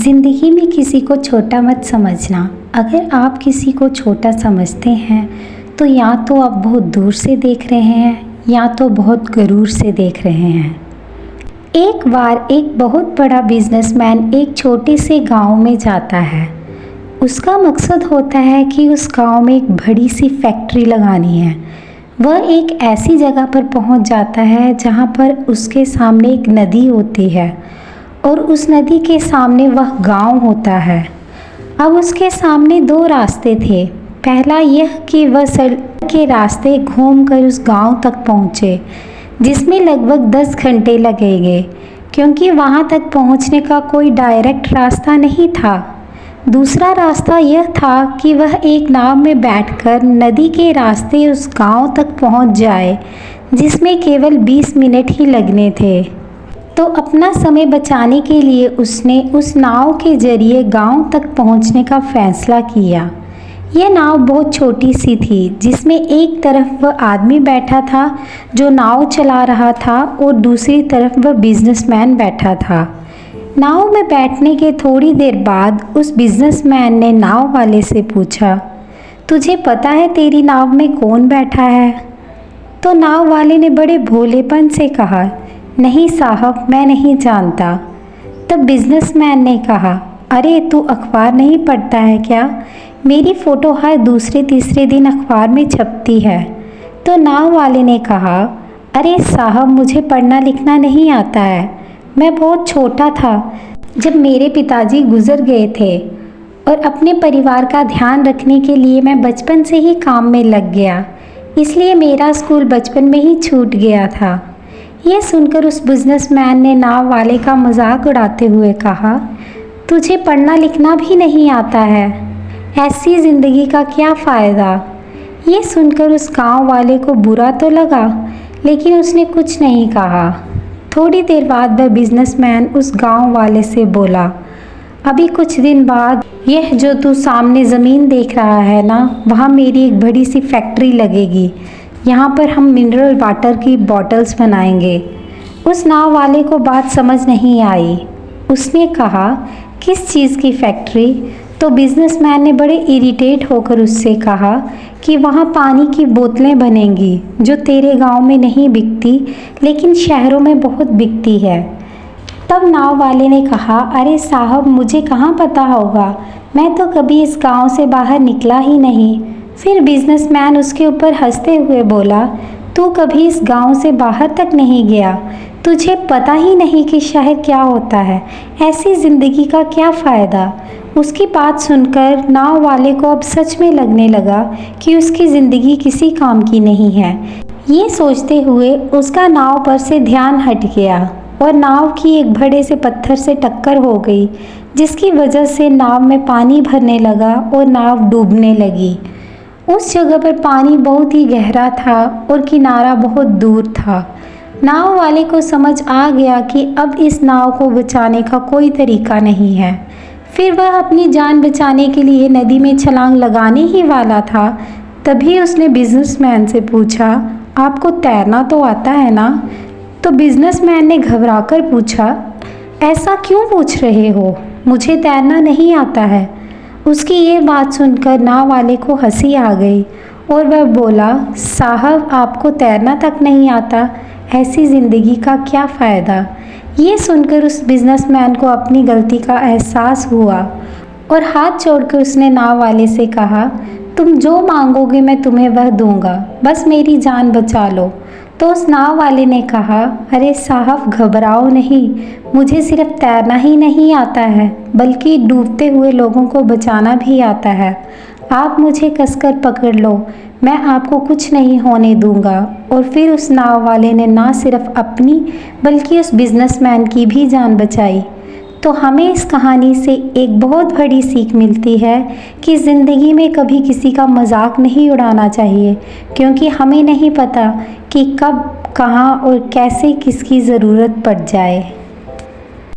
ज़िंदगी में किसी को छोटा मत समझना। अगर आप किसी को छोटा समझते हैं तो या तो आप बहुत दूर से देख रहे हैं या तो बहुत गरूर से देख रहे हैं। एक बार एक बहुत बड़ा बिजनेसमैन एक छोटे से गांव में जाता है। उसका मकसद होता है कि उस गांव में एक बड़ी सी फैक्ट्री लगानी है। वह एक ऐसी जगह पर पहुंच जाता है जहां पर उसके सामने एक नदी होती है और उस नदी के सामने वह गांव होता है। अब उसके सामने दो रास्ते थे। पहला यह कि वह सड़क के रास्ते घूमकर उस गांव तक पहुँचे, जिसमें लगभग 10 घंटे लगेंगे क्योंकि वहां तक पहुंचने का कोई डायरेक्ट रास्ता नहीं था। दूसरा रास्ता यह था कि वह एक नाव में बैठकर नदी के रास्ते उस गांव तक पहुंच जाए, जिसमें केवल 20 मिनट ही लगने थे। तो अपना समय बचाने के लिए उसने उस नाव के जरिए गांव तक पहुंचने का फैसला किया। यह नाव बहुत छोटी सी थी, जिसमें एक तरफ वह आदमी बैठा था जो नाव चला रहा था और दूसरी तरफ वह बिजनेसमैन बैठा था। नाव में बैठने के थोड़ी देर बाद उस बिजनेसमैन ने नाव वाले से पूछा, तुझे पता है तेरी नाव में कौन बैठा है? तो नाव वाले ने बड़े भोलेपन से कहा, नहीं साहब, मैं नहीं जानता। तब बिजनेसमैन ने कहा, अरे तू अखबार नहीं पढ़ता है क्या? मेरी फ़ोटो हर दूसरे तीसरे दिन अखबार में छपती है। तो नाव वाले ने कहा, अरे साहब, मुझे पढ़ना लिखना नहीं आता है। मैं बहुत छोटा था जब मेरे पिताजी गुजर गए थे और अपने परिवार का ध्यान रखने के लिए मैं बचपन से ही काम में लग गया, इसलिए मेरा स्कूल बचपन में ही छूट गया था। यह सुनकर उस बिजनेसमैन ने नाव वाले का मजाक उड़ाते हुए कहा, तुझे पढ़ना लिखना भी नहीं आता है, ऐसी ज़िंदगी का क्या फ़ायदा? ये सुनकर उस गांव वाले को बुरा तो लगा, लेकिन उसने कुछ नहीं कहा। थोड़ी देर बाद वह बिजनेसमैन उस गांव वाले से बोला, अभी कुछ दिन बाद यह जो तू सामने ज़मीन देख रहा है ना, वहाँ मेरी एक बड़ी सी फैक्ट्री लगेगी। यहाँ पर हम मिनरल वाटर की बॉटल्स बनाएंगे। उस नाव वाले को बात समझ नहीं आई। उसने कहा, किस चीज़ की फैक्ट्री? तो बिजनेसमैन ने बड़े इरिटेट होकर उससे कहा कि वहाँ पानी की बोतलें बनेंगी जो तेरे गांव में नहीं बिकती, लेकिन शहरों में बहुत बिकती है। तब नाव वाले ने कहा, अरे साहब, मुझे कहाँ पता होगा, मैं तो कभी इस गांव से बाहर निकला ही नहीं। फिर बिजनेसमैन उसके ऊपर हंसते हुए बोला, तू कभी इस गांव से बाहर तक नहीं गया, तुझे पता ही नहीं कि शहर क्या होता है, ऐसी ज़िंदगी का क्या फ़ायदा? उसकी बात सुनकर नाव वाले को अब सच में लगने लगा कि उसकी ज़िंदगी किसी काम की नहीं है। ये सोचते हुए उसका नाव पर से ध्यान हट गया और नाव की एक बड़े से पत्थर से टक्कर हो गई, जिसकी वजह से नाव में पानी भरने लगा और नाव डूबने लगी। उस जगह पर पानी बहुत ही गहरा था और किनारा बहुत दूर था। नाव वाले को समझ आ गया कि अब इस नाव को बचाने का कोई तरीका नहीं है। फिर वह अपनी जान बचाने के लिए नदी में छलांग लगाने ही वाला था। तभी उसने बिजनेसमैन से पूछा, आपको तैरना तो आता है ना? तो बिजनेसमैन ने घबराकर पूछा, ऐसा क्यों पूछ रहे हो? मुझे तैरना नहीं आता है। उसकी ये बात सुनकर नाव वाले को हंसी आ गई और वह बोला, साहब, आपको तैरना तक नहीं आता, ऐसी ज़िंदगी का क्या फ़ायदा? ये सुनकर उस बिजनेसमैन को अपनी गलती का एहसास हुआ और हाथ जोड़कर उसने नाव वाले से कहा, तुम जो मांगोगे मैं तुम्हें वह दूंगा, बस मेरी जान बचा लो। तो उस नाव वाले ने कहा, अरे साहब, घबराओ नहीं, मुझे सिर्फ तैरना ही नहीं आता है, बल्कि डूबते हुए लोगों को बचाना भी आता है। आप मुझे कसकर पकड़ लो, मैं आपको कुछ नहीं होने दूंगा। और फिर उस नाव वाले ने ना सिर्फ अपनी बल्कि उस बिजनेसमैन की भी जान बचाई। तो हमें इस कहानी से एक बहुत बड़ी सीख मिलती है कि ज़िंदगी में कभी किसी का मजाक नहीं उड़ाना चाहिए, क्योंकि हमें नहीं पता कि कब, कहाँ और कैसे किसकी ज़रूरत पड़ जाए।